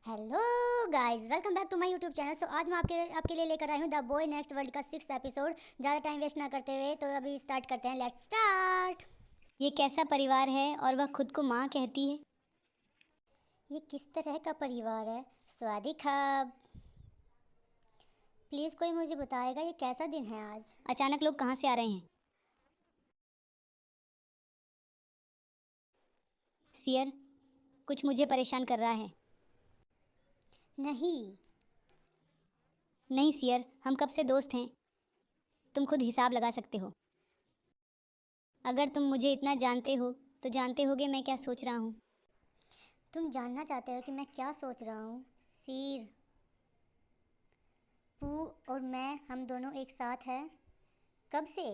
Hello guys, welcome back to my YouTube channel. So आज मैं आपके लिए लेकर आई हूँ द बॉय नेक्स्ट वर्ल्ड का 6th एपिसोड। ज़्यादा टाइम वेस्ट ना करते हुए तो अभी स्टार्ट करते हैं। Let's start. ये कैसा परिवार है और वह खुद को माँ कहती है। ये किस तरह का परिवार है? स्वादी खाब, प्लीज़ कोई मुझे बताएगा ये कैसा दिन है आज? अचानक लोग कहाँ से आ रहे हैं? सियर, कुछ मुझे परेशान कर रहा है। नहीं। नहीं सियर, हम कब से दोस्त हैं। तुम खुद हिसाब लगा सकते हो। अगर तुम मुझे इतना जानते हो तो जानते होगे मैं क्या सोच रहा हूँ। तुम जानना चाहते हो कि मैं क्या सोच रहा हूँ? सीर, पू और मैं, हम दोनों एक साथ हैं। कब से?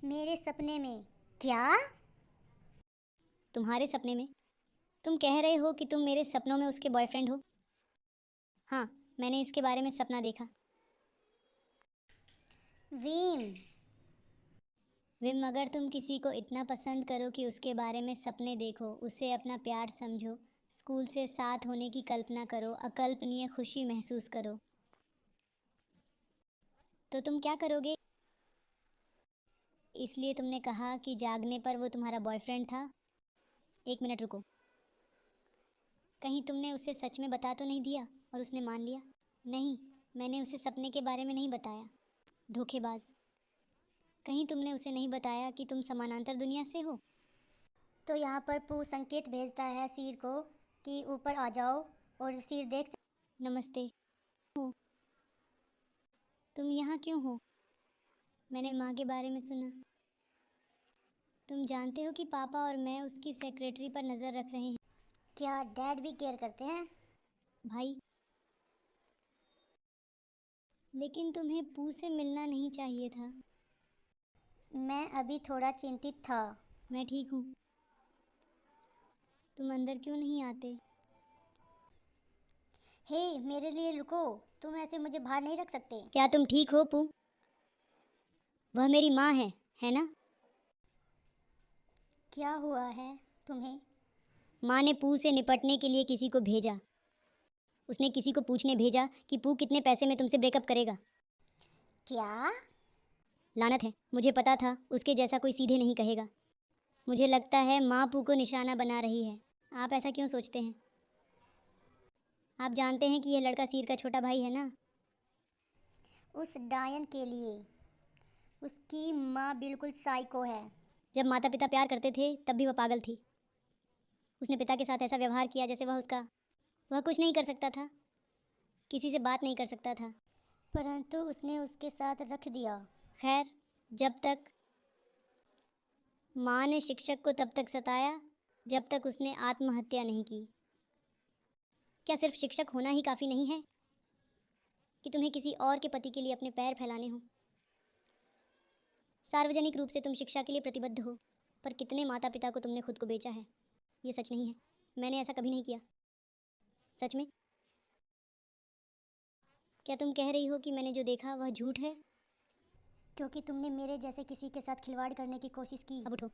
मेरे सपने में। क्या? तुम्हारे सपने में? तुम कह रहे हो कि तुम मेरे सपनों में उसके बॉयफ्रेंड हो? हाँ, मैंने इसके बारे में सपना देखा। वीम। विम, अगर तुम किसी को इतना पसंद करो कि उसके बारे में सपने देखो, उसे अपना प्यार समझो, स्कूल से साथ होने की कल्पना करो, अकल्पनीय खुशी महसूस करो, तो तुम क्या करोगे? इसलिए तुमने कहा कि जागने पर वो तुम्हारा बॉयफ्रेंड था। एक मिनट रुको, कहीं तुमने उसे सच में बता तो नहीं दिया और उसने मान लिया? नहीं, मैंने उसे सपने के बारे में नहीं बताया। धोखेबाज, कहीं तुमने उसे नहीं बताया कि तुम समानांतर दुनिया से हो? तो यहाँ पर पू संकेत भेजता है सीर को कि ऊपर आ जाओ, और सीर देख। नमस्ते। हो, तुम यहाँ क्यों हो? मैंने माँ के बारे में सुना। तुम जानते हो कि पापा और मैं उसकी सेक्रेटरी पर नज़र रख रहे हैं। क्या डैड भी केयर करते हैं? भाई, लेकिन तुम्हें पू से मिलना नहीं चाहिए था। मैं अभी थोड़ा चिंतित था। मैं ठीक हूँ। तुम अंदर क्यों नहीं आते? हे, मेरे लिए रुको। तुम ऐसे मुझे बाहर नहीं रख सकते। क्या तुम ठीक हो पू? वह मेरी माँ है ना? क्या हुआ है तुम्हें? माँ ने पू से निपटने के लिए किसी को भेजा। उसने किसी को पूछने भेजा कि पू कितने पैसे में तुमसे ब्रेकअप करेगा। क्या? लानत है, मुझे पता था उसके जैसा कोई सीधे नहीं कहेगा। मुझे लगता है माँ पू को निशाना बना रही है। आप ऐसा क्यों सोचते हैं? आप जानते हैं कि यह लड़का सीर का छोटा भाई है ना? उस डायन के लिए उसकी माँ बिल्कुल साइको है। जब माता पिता प्यार करते थे तब भी वह पागल थी। उसने पिता के साथ ऐसा व्यवहार किया जैसे वह कुछ नहीं कर सकता था, किसी से बात नहीं कर सकता था। परंतु उसने उसके साथ रख दिया। खैर, जब तक माँ ने शिक्षक को तब तक सताया जब तक उसने आत्महत्या नहीं की। क्या सिर्फ शिक्षक होना ही काफ़ी नहीं है कि तुम्हें किसी और के पति के लिए अपने पैर फैलाने हों? सार्वजनिक रूप से तुम शिक्षा के लिए प्रतिबद्ध हो, पर कितने माता पिता को तुमने खुद को बेचा है? ये सच नहीं है, मैंने ऐसा कभी नहीं किया। सच में? क्या तुम कह रही हो कि मैंने जो देखा वह झूठ है? क्योंकि तुमने मेरे जैसे किसी के साथ खिलवाड़ करने की कोशिश की। अब उठो।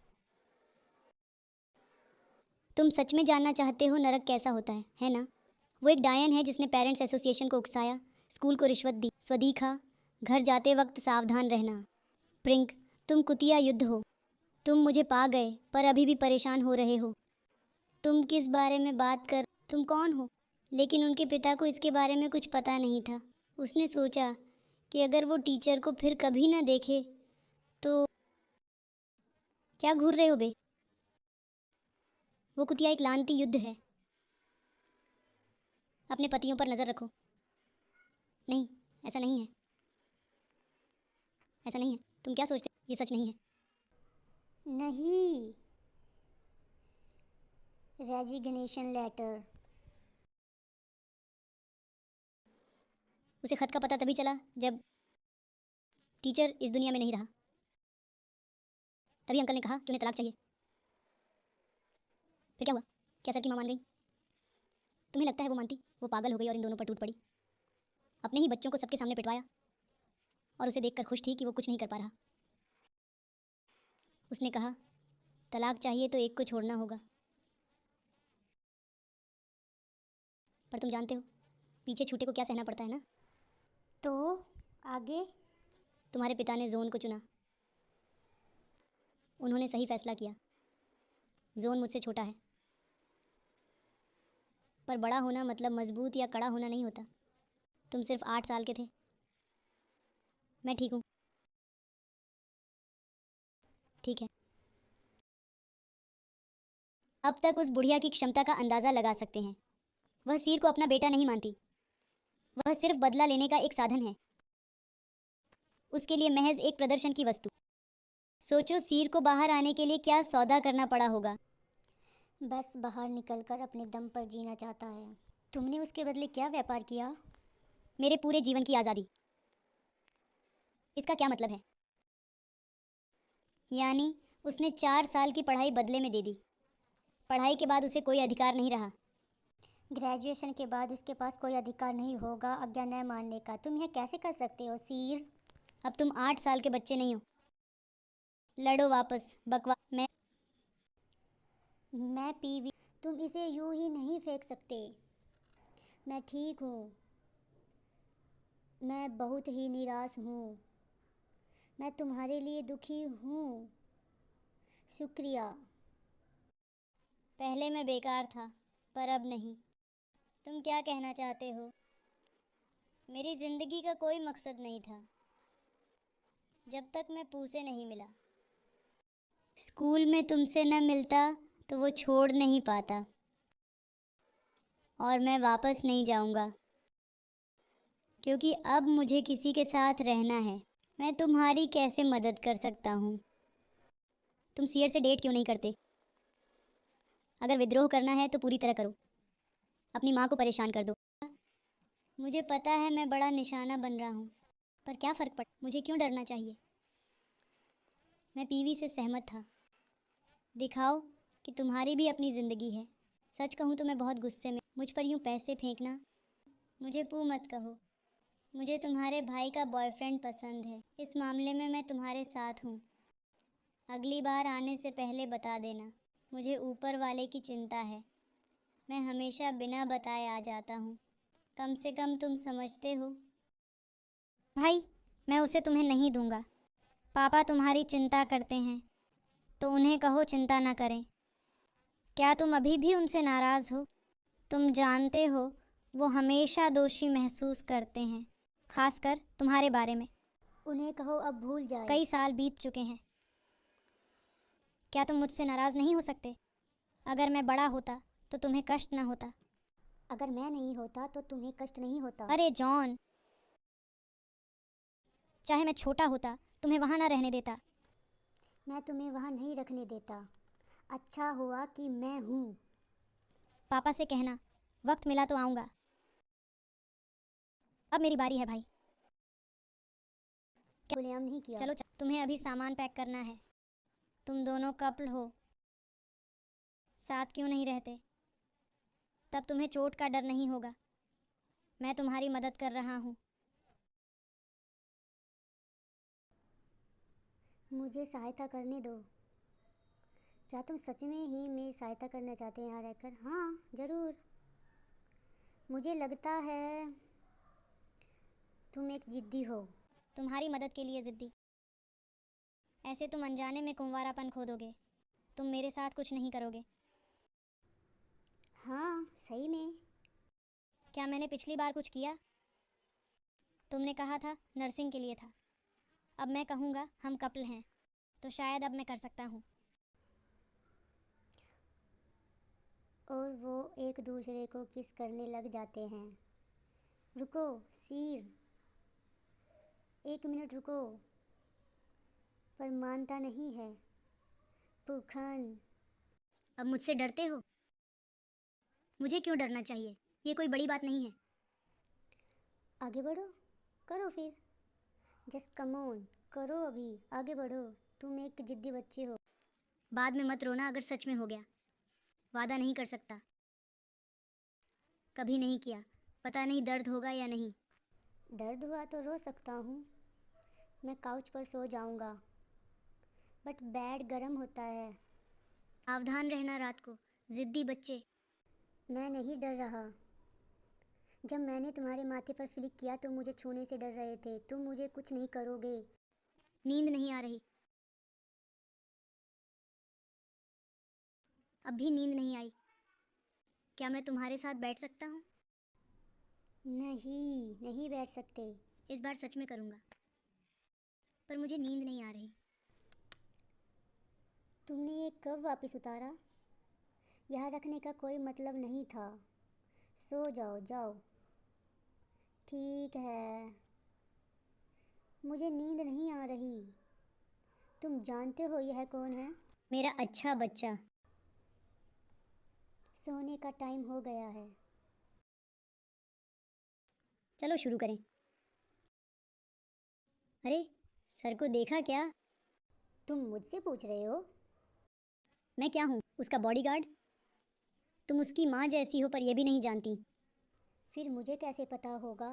तुम सच में जानना चाहते हो नरक कैसा होता है ना? वो एक डायन है जिसने पेरेंट्स एसोसिएशन को उकसाया, स्कूल को रिश्वत दी, स्वदीखा, घर जाते वक्त सावधान रहना। प्रिंक, तुम कुतिया युद्ध हो। तुम मुझे पा गए पर अभी भी परेशान हो रहे हो। तुम किस बारे में बात कर? तुम कौन हो? लेकिन उनके पिता को इसके बारे में कुछ पता नहीं था। उसने सोचा कि अगर वो टीचर को फिर कभी ना देखे तो। क्या घूर रहे हो बे? वो कुतिया एक लानती युद्ध है। अपने पतियों पर नज़र रखो। नहीं, ऐसा नहीं है। ऐसा नहीं है। तुम क्या सोचते? ये सच नहीं है। नहीं। Resignation letter. उसे खत का पता तभी चला जब टीचर इस दुनिया में नहीं रहा। तभी अंकल ने कहा कि उन्हें तलाक चाहिए। फिर क्या हुआ? क्या सर की माँ मान गई? तुम्हें लगता है वो मानती? वो पागल हो गई और इन दोनों पर टूट पड़ी। अपने ही बच्चों को सबके सामने पिटवाया और उसे देखकर खुश थी कि वो कुछ नहीं कर पा रहा। उसने कहा, तलाक चाहिए तो एक को छोड़ना होगा। पर तुम जानते हो पीछे छूटे को क्या सहना पड़ता है ना। तो आगे? तुम्हारे पिता ने जोन को चुना। उन्होंने सही फैसला किया। जोन मुझसे छोटा है, पर बड़ा होना मतलब मजबूत या कड़ा होना नहीं होता। तुम सिर्फ 8 साल के थे। मैं ठीक हूँ। ठीक है। अब तक उस बुढ़िया की क्षमता का अंदाज़ा लगा सकते हैं। वह सीर को अपना बेटा नहीं मानती। वह सिर्फ बदला लेने का एक साधन है, उसके लिए महज एक प्रदर्शन की वस्तु। सोचो सीर को बाहर आने के लिए क्या सौदा करना पड़ा होगा। बस बाहर निकलकर अपने दम पर जीना चाहता है। तुमने उसके बदले क्या व्यापार किया? मेरे पूरे जीवन की आज़ादी। इसका क्या मतलब है? यानी उसने 4 साल की पढ़ाई बदले में दे दी। पढ़ाई के बाद उसे कोई अधिकार नहीं रहा। ग्रेजुएशन के बाद उसके पास कोई अधिकार नहीं होगा आज्ञा न मानने का। तुम यह कैसे कर सकते हो सीर? अब तुम 8 साल के बच्चे नहीं हो। लड़ो वापस। बकवास। मैं पीवी। तुम इसे यूं ही नहीं फेंक सकते। मैं ठीक हूँ। मैं बहुत ही निराश हूँ। मैं तुम्हारे लिए दुखी हूँ। शुक्रिया। पहले मैं बेकार था, पर अब नहीं। तुम क्या कहना चाहते हो? मेरी जिंदगी का कोई मकसद नहीं था जब तक मैं पू से नहीं मिला। स्कूल में तुमसे न मिलता तो वो छोड़ नहीं पाता, और मैं वापस नहीं जाऊंगा क्योंकि अब मुझे किसी के साथ रहना है। मैं तुम्हारी कैसे मदद कर सकता हूँ? तुम सियर से डेट क्यों नहीं करते? अगर विद्रोह करना है तो पूरी तरह करो। अपनी माँ को परेशान कर दो। मुझे पता है मैं बड़ा निशाना बन रहा हूँ, पर क्या फ़र्क पड़, मुझे क्यों डरना चाहिए? मैं पीवी से सहमत था। दिखाओ कि तुम्हारी भी अपनी ज़िंदगी है। सच कहूँ तो मैं बहुत गुस्से में। मुझ पर यूँ पैसे फेंकना। मुझे पू मत कहो। मुझे तुम्हारे भाई का बॉयफ्रेंड पसंद है। इस मामले में मैं तुम्हारे साथ हूँ। अगली बार आने से पहले बता देना। मुझे ऊपर वाले की चिंता है। मैं हमेशा बिना बताए आ जाता हूँ। कम से कम तुम समझते हो। भाई, मैं उसे तुम्हें नहीं दूंगा। पापा तुम्हारी चिंता करते हैं, तो उन्हें कहो चिंता न करें। क्या तुम अभी भी उनसे नाराज़ हो? तुम जानते हो वो हमेशा दोषी महसूस करते हैं, खासकर तुम्हारे बारे में। उन्हें कहो अब भूल जाए। कई साल बीत चुके हैं। क्या तुम मुझसे नाराज़ नहीं हो सकते? अगर मैं बड़ा होता तो तुम्हें कष्ट न होता। अगर मैं नहीं होता तो तुम्हें कष्ट नहीं होता। अरे जॉन, चाहे मैं छोटा होता तुम्हें वहाँ ना रहने देता। मैं तुम्हें वहाँ नहीं रखने देता। अच्छा हुआ कि मैं हूँ। पापा से कहना वक्त मिला तो आऊँगा। अब मेरी बारी है भाई। गुलाम नहीं किया। चलो तुम्हें अभी सामान पैक करना है। तुम दोनों कपल हो, साथ क्यों नहीं रहते? तब तुम्हें चोट का डर नहीं होगा। मैं तुम्हारी मदद कर रहा हूँ। मुझे सहायता करने दो। क्या तुम सच में ही मेरी सहायता करना चाहते हैं यहाँ रहकर? हाँ, ज़रूर। मुझे लगता है तुम एक जिद्दी हो। तुम्हारी मदद के लिए ज़िद्दी? ऐसे तुम अनजाने में कुंवारापन खो दोगे। तुम मेरे साथ कुछ नहीं करोगे। हाँ, सही में। क्या मैंने पिछली बार कुछ किया? तुमने कहा था नर्सिंग के लिए था। अब मैं कहूँगा हम कपल हैं, तो शायद अब मैं कर सकता हूँ। और वो एक दूसरे को किस करने लग जाते हैं। रुको सीर, 1 मिनट रुको। पर मानता नहीं है। पुखन। अब मुझसे डरते हो? मुझे क्यों डरना चाहिए? ये कोई बड़ी बात नहीं है। आगे बढ़ो। करो फिर। Just come on. करो अभी। आगे बढ़ो। तुम एक जिद्दी बच्चे हो। बाद में मत रोना अगर सच में हो गया। वादा नहीं कर सकता। कभी नहीं किया। पता नहीं दर्द होगा या नहीं। दर्द हुआ तो रो सकता हूँ। मैं काउच पर सो जाऊँगा। बट बेड गर्म होता है। सावधान रहना रात को, जिद्दी बच्चे। मैं नहीं डर रहा। जब मैंने तुम्हारे माथे पर फ्लिक किया तो मुझे छूने से डर रहे थे। तुम मुझे कुछ नहीं करोगे। नींद नहीं आ रही। अब भी नींद नहीं आई। क्या मैं तुम्हारे साथ बैठ सकता हूँ? नहीं, नहीं बैठ सकते। इस बार सच में करूँगा, पर मुझे नींद नहीं आ रही। तुमने ये कब वापस उतारा? यहाँ रखने का कोई मतलब नहीं था। सो जाओ, जाओ। ठीक है, मुझे नींद नहीं आ रही। तुम जानते हो यह कौन है? मेरा अच्छा बच्चा। सोने का टाइम हो गया है। चलो शुरू करें। अरे, सर को देखा क्या? तुम मुझसे पूछ रहे हो? मैं क्या हूँ, उसका बॉडीगार्ड? तुम उसकी माँ जैसी हो पर यह भी नहीं जानती। फिर मुझे कैसे पता होगा?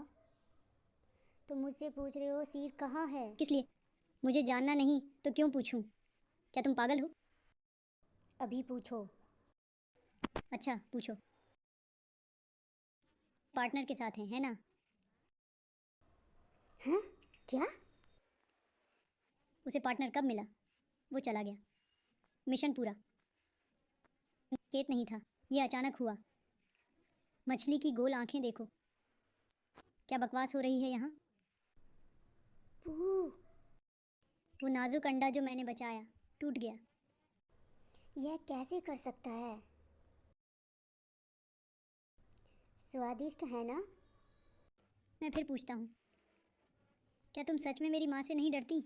तुम मुझसे पूछ रहे हो सिर कहाँ है? किस लिए? मुझे जानना नहीं तो क्यों पूछूं? क्या तुम पागल हो? अभी पूछो। अच्छा, पूछो। पार्टनर के साथ है ना? हैं? क्या? उसे पार्टनर कब मिला? वो चला गया। मिशन पूरा। संकेत नहीं था, ये अचानक हुआ। मछली की गोल आंखें देखो। क्या बकवास हो रही है यहाँ? पू, वो नाजुक अंडा जो मैंने बचाया टूट गया। यह कैसे कर सकता है? स्वादिष्ट है ना? मैं फिर पूछता हूँ, क्या तुम सच में मेरी माँ से नहीं डरती?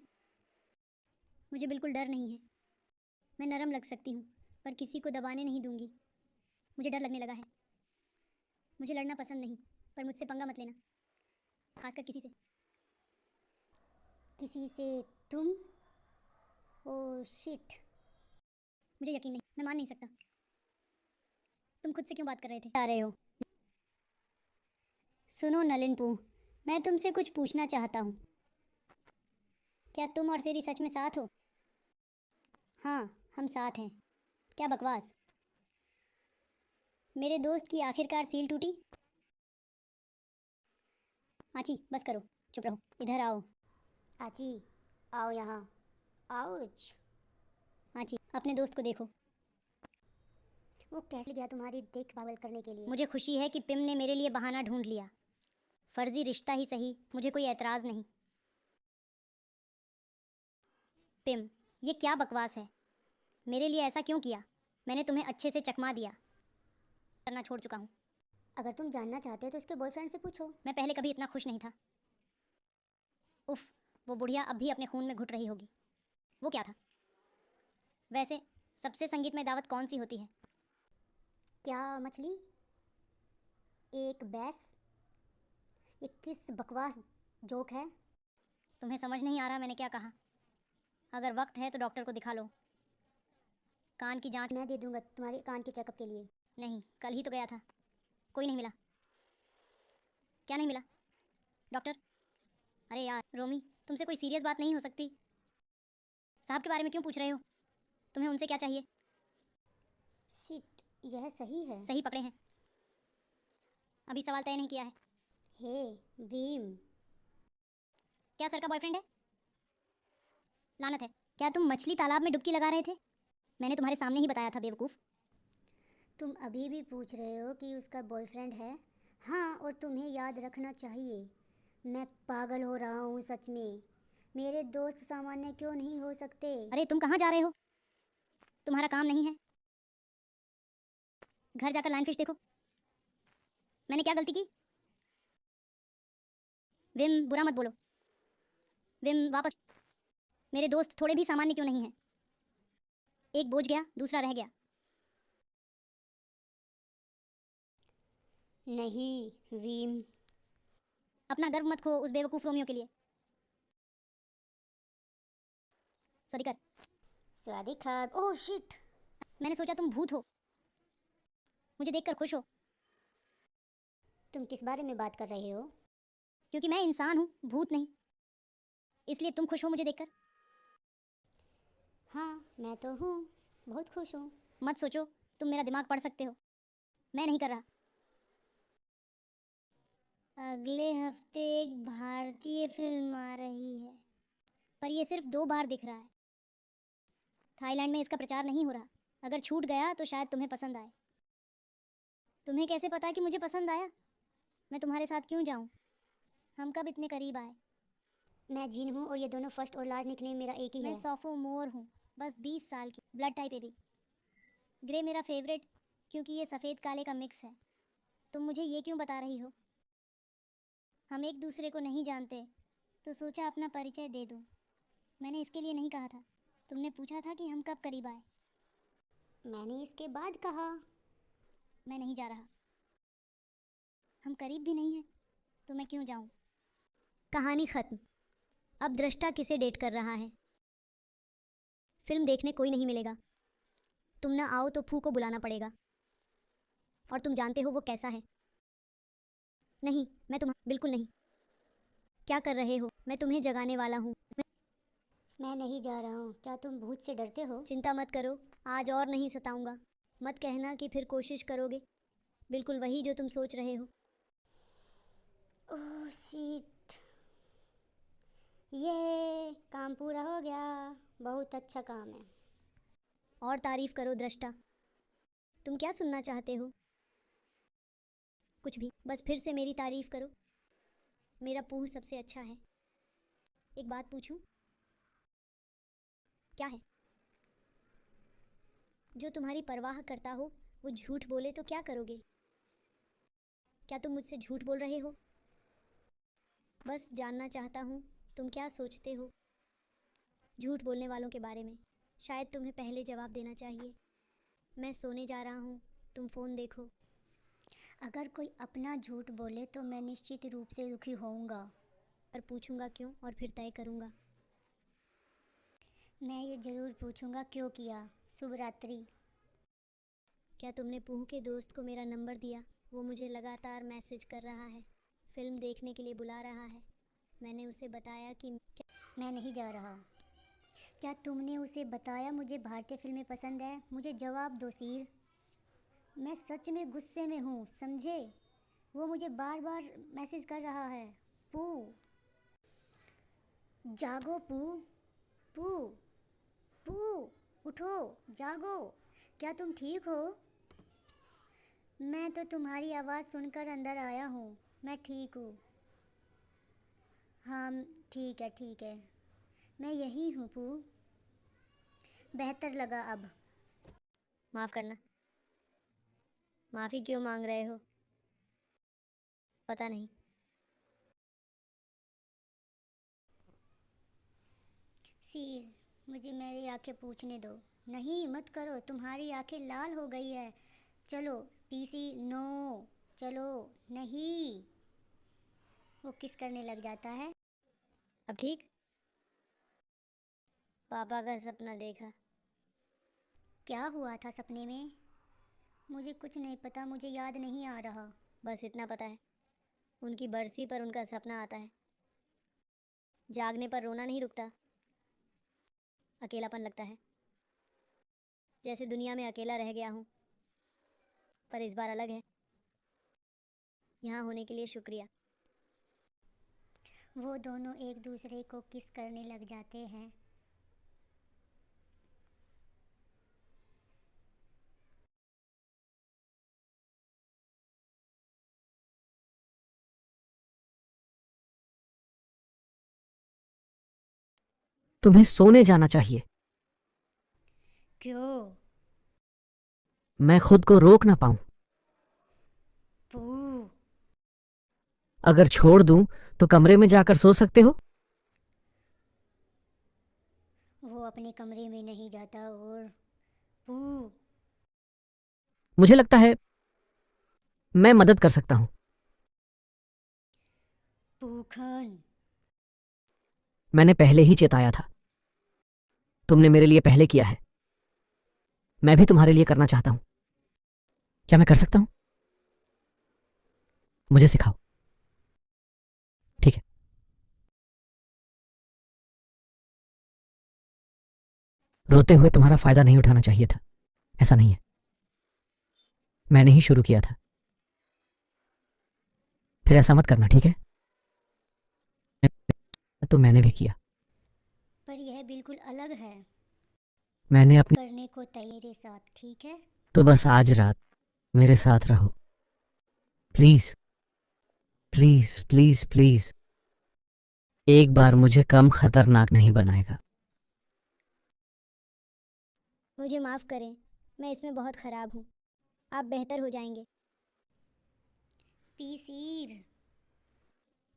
मुझे बिल्कुल डर नहीं है। मैं नरम लग सकती हूँ पर किसी को दबाने नहीं दूंगी। मुझे डर लगने लगा है। मुझे लड़ना पसंद नहीं, पर मुझसे पंगा मत लेना, खासकर किसी से। किसी से? तुम? Oh shit. मुझे यकीन नहीं, मैं मान नहीं सकता। तुम खुद से क्यों बात कर रहे हो? सुनो नलिनपू, मैं तुमसे कुछ पूछना चाहता हूँ। क्या तुम और सेरी सच में साथ हो? हाँ, हम साथ हैं। क्या बकवास। मेरे दोस्त की आखिरकार सील टूटी। आची, बस करो, चुप रहो, इधर आओ। आची, आओ यहाँ। आउच। आची, अपने दोस्त को देखो। वो कैसे गया तुम्हारी देखभाल करने के लिए? मुझे खुशी है कि पिम ने मेरे लिए बहाना ढूंढ लिया। फर्जी रिश्ता ही सही, मुझे कोई एतराज़ नहीं। पिम, ये क्या बकवास है? मेरे लिए ऐसा क्यों किया? मैंने तुम्हें अच्छे से चकमा दिया। करना छोड़ चुका हूँ। अगर तुम जानना चाहते हो तो उसके बॉयफ्रेंड से पूछो। मैं पहले कभी इतना खुश नहीं था। उफ, वो बुढ़िया अब भी अपने खून में घुट रही होगी। वो क्या था? वैसे सबसे संगीतमय दावत कौन सी होती है? क्या मछली? एक बैस? ये किस बकवास जोक है? तुम्हें समझ नहीं आ रहा मैंने क्या कहा? अगर वक्त है तो डॉक्टर को दिखा लो। कान की जांच मैं दे दूंगा तुम्हारे कान के चेकअप के लिए। नहीं, कल ही तो गया था, कोई नहीं मिला। क्या नहीं मिला? डॉक्टर? अरे यार रोमी, तुमसे कोई सीरियस बात नहीं हो सकती? साहब के बारे में क्यों पूछ रहे हो? तुम्हें उनसे क्या चाहिए? शिट, यह सही है। सही पकड़े हैं। अभी सवाल तय नहीं किया है। हे भीम। क्या सर का बॉयफ्रेंड है? लानत है। क्या तुम मछली तालाब में डुबकी लगा रहे थे? मैंने तुम्हारे सामने ही बताया था बेवकूफ़। तुम अभी भी पूछ रहे हो कि उसका बॉयफ्रेंड है? हाँ, और तुम्हें याद रखना चाहिए, मैं पागल हो रहा हूँ सच में। मेरे दोस्त सामान्य क्यों नहीं हो सकते? अरे तुम कहाँ जा रहे हो? तुम्हारा काम नहीं है? घर जाकर लाइन फिश देखो। मैंने क्या गलती की? विम, बुरा मत बोलो। विम, वापस। मेरे दोस्त थोड़े भी सामान्य क्यों नहीं हैं? एक बोझ गया, दूसरा रह गया। नहीं भीम। अपना गर्व मत खो उस बेवकूफ़ रोमियो के लिए। सॉरी कर। स्वादिकार। Oh shit. मैंने सोचा तुम भूत हो। मुझे देखकर खुश हो। तुम किस बारे में बात कर रहे हो? क्योंकि मैं इंसान हूँ, भूत नहीं। इसलिए तुम खुश हो मुझे देखकर। हाँ, मैं तो हूँ, बहुत खुश हूँ। मत सोचो तुम मेरा दिमाग पढ़ सकते हो। मैं नहीं कर रहा। अगले हफ्ते एक भारतीय फिल्म आ रही है, पर ये सिर्फ 2 बार दिख रहा है। थाईलैंड में इसका प्रचार नहीं हो रहा। अगर छूट गया तो शायद तुम्हें पसंद आए। तुम्हें कैसे पता कि मुझे पसंद आया? मैं तुम्हारे साथ क्यों जाऊं? हम कब इतने करीब आए? मैं जिन हूँ और ये दोनों फर्स्ट और लास्ट निकनेम मेरा एक ही मैं है। सोफोमोर हूँ, बस 20 साल की, ब्लड टाइप AB। ग्रे मेरा फेवरेट क्योंकि ये सफ़ेद काले का मिक्स है। तुम मुझे ये क्यों बता रही हो? हम एक दूसरे को नहीं जानते, तो सोचा अपना परिचय दे दूं। मैंने इसके लिए नहीं कहा था। तुमने पूछा था कि हम कब करीब आए। मैंने इसके बाद कहा। मैं नहीं जा रहा। हम करीब भी नहीं हैं, तो मैं क्यों जाऊं? कहानी ख़त्म। अब दृष्टा किसे डेट कर रहा है? फिल्म देखने कोई नहीं मिलेगा। तुम ना आओ तो फू को बुलाना पड़ेगा। और तुम जानते हो वो कैसा है। नहीं, मैं बिल्कुल नहीं। क्या कर रहे हो? मैं तुम्हें जगाने वाला हूँ। मैं नहीं जा रहा हूँ। क्या तुम भूत से डरते हो? चिंता मत करो, आज और नहीं सताऊंगा। मत कहना कि फिर कोशिश करोगे। बिल्कुल वही जो तुम सोच रहे हो। ओह शिट, ये काम पूरा हो गया। बहुत अच्छा काम है। और तारीफ करो दृष्टा। तुम क्या सुनना चाहते हो? कुछ भी, बस फिर से मेरी तारीफ करो। मेरा पूह सबसे अच्छा है। एक बात पूछूं? क्या है? जो तुम्हारी परवाह करता हो वो झूठ बोले तो क्या करोगे? क्या तुम मुझसे झूठ बोल रहे हो? बस जानना चाहता हूँ तुम क्या सोचते हो झूठ बोलने वालों के बारे में। शायद तुम्हें पहले जवाब देना चाहिए। मैं सोने जा रहा हूँ, तुम फ़ोन देखो। अगर कोई अपना झूठ बोले तो मैं निश्चित रूप से दुखी होऊंगा। पर पूछूंगा क्यों और फिर तय करूंगा। मैं ये ज़रूर पूछूंगा क्यों किया। शुभ रात्रि। क्या तुमने पूह के दोस्त को मेरा नंबर दिया? वो मुझे लगातार मैसेज कर रहा है, फिल्म देखने के लिए बुला रहा है। मैंने उसे बताया कि मैं नहीं जा रहा। क्या तुमने उसे बताया मुझे भारतीय फिल्में पसंद है? मुझे जवाब दो सीर। मैं सच में गुस्से में हूँ, समझे? वो मुझे बार बार मैसेज कर रहा है। पू, जागो पू, पू, पू, उठो, जागो। क्या तुम ठीक हो? मैं तो तुम्हारी आवाज़ सुनकर अंदर आया हूँ। मैं ठीक हूँ। हाँ ठीक है, ठीक है। मैं यही हूँ पू। बेहतर लगा अब। माफ़ करना। माफ़ी क्यों मांग रहे हो? पता नहीं। सीर, मुझे मेरी आंखें पूछने दो। नहीं मत करो, तुम्हारी आंखें लाल हो गई है। चलो पीसी, नो, चलो। नहीं, वो किस करने लग जाता है। अब ठीक? पापा का सपना देखा। क्या हुआ था सपने में? मुझे कुछ नहीं पता, मुझे याद नहीं आ रहा। बस इतना पता है, उनकी बरसी पर उनका सपना आता है। जागने पर रोना नहीं रुकता, अकेलापन लगता है, जैसे दुनिया में अकेला रह गया हूँ। पर इस बार अलग है। यहाँ होने के लिए शुक्रिया। वो दोनों एक दूसरे को किस करने लग जाते हैं। तुम्हें सोने जाना चाहिए। क्यों? मैं खुद को रोक ना पाऊं। पू, अगर छोड़ दूं तो कमरे में जाकर सो सकते हो। वो अपने कमरे में नहीं जाता। और पू, मुझे लगता है मैं मदद कर सकता हूं। पूखन, मैंने पहले ही चेताया था। तुमने मेरे लिए पहले किया है, मैं भी तुम्हारे लिए करना चाहता हूं। क्या मैं कर सकता हूं? मुझे सिखाओ। ठीक है। रोते हुए तुम्हारा फायदा नहीं उठाना चाहिए था। ऐसा नहीं है, मैंने ही शुरू किया था। फिर ऐसा मत करना, ठीक है? तो मैंने भी किया। पर यह बिल्कुल अलग है। मैंने अपनी करने को तेरे साथ, ठीक है? तो बस आज रात मेरे साथ रहो, प्लीज प्लीज प्लीज प्लीज। एक बार मुझे कम खतरनाक नहीं बनाएगा। मुझे माफ़ करें, मैं इसमें बहुत ख़राब हूँ। आप बेहतर हो जाएंगे। पीसीर।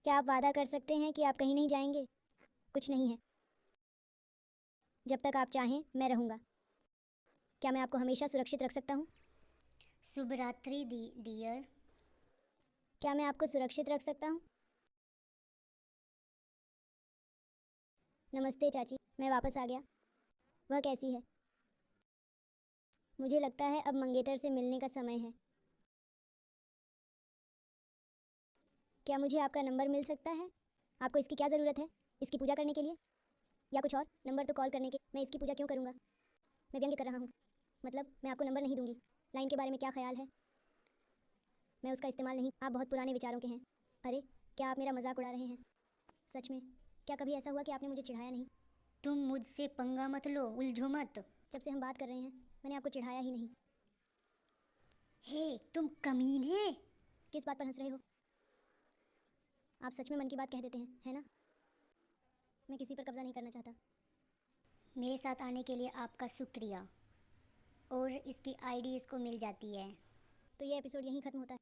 क्या आप वादा कर सकते हैं कि आप कहीं नहीं जाएंगे? कुछ नहीं है। जब तक आप चाहें मैं रहूँगा। क्या मैं आपको हमेशा सुरक्षित रख सकता हूँ? शुभ रात्रि डियर। क्या मैं आपको सुरक्षित रख सकता हूँ? नमस्ते चाची, मैं वापस आ गया। वह कैसी है? मुझे लगता है अब मंगेतर से मिलने का समय है। क्या मुझे आपका नंबर मिल सकता है? आपको इसकी क्या ज़रूरत है? इसकी पूजा करने के लिए या कुछ और? नंबर तो कॉल करने के। मैं इसकी पूजा क्यों करूँगा? मैं व्यंग्य कर रहा हूँ। मतलब मैं आपको नंबर नहीं दूंगी। लाइन के बारे में क्या ख्याल है? मैं उसका इस्तेमाल नहीं। आप बहुत पुराने विचारों के हैं। अरे क्या आप मेरा मजाक उड़ा रहे हैं? सच में? क्या कभी ऐसा हुआ कि आपने मुझे चिढ़ाया नहीं? तुम मुझसे पंगा मत लो, उलझो मत। जब से हम बात कर रहे हैं मैंने आपको चिढ़ाया ही नहीं। हे तुम कमीने। किस बात पर हंस रहे हो? आप सच में मन की बात कह देते हैं, है ना? मैं किसी पर कब्जा नहीं करना चाहता। मेरे साथ आने के लिए आपका शुक्रिया। और इसकी आईडी इसको मिल जाती है। तो ये एपिसोड यहीं ख़त्म होता है।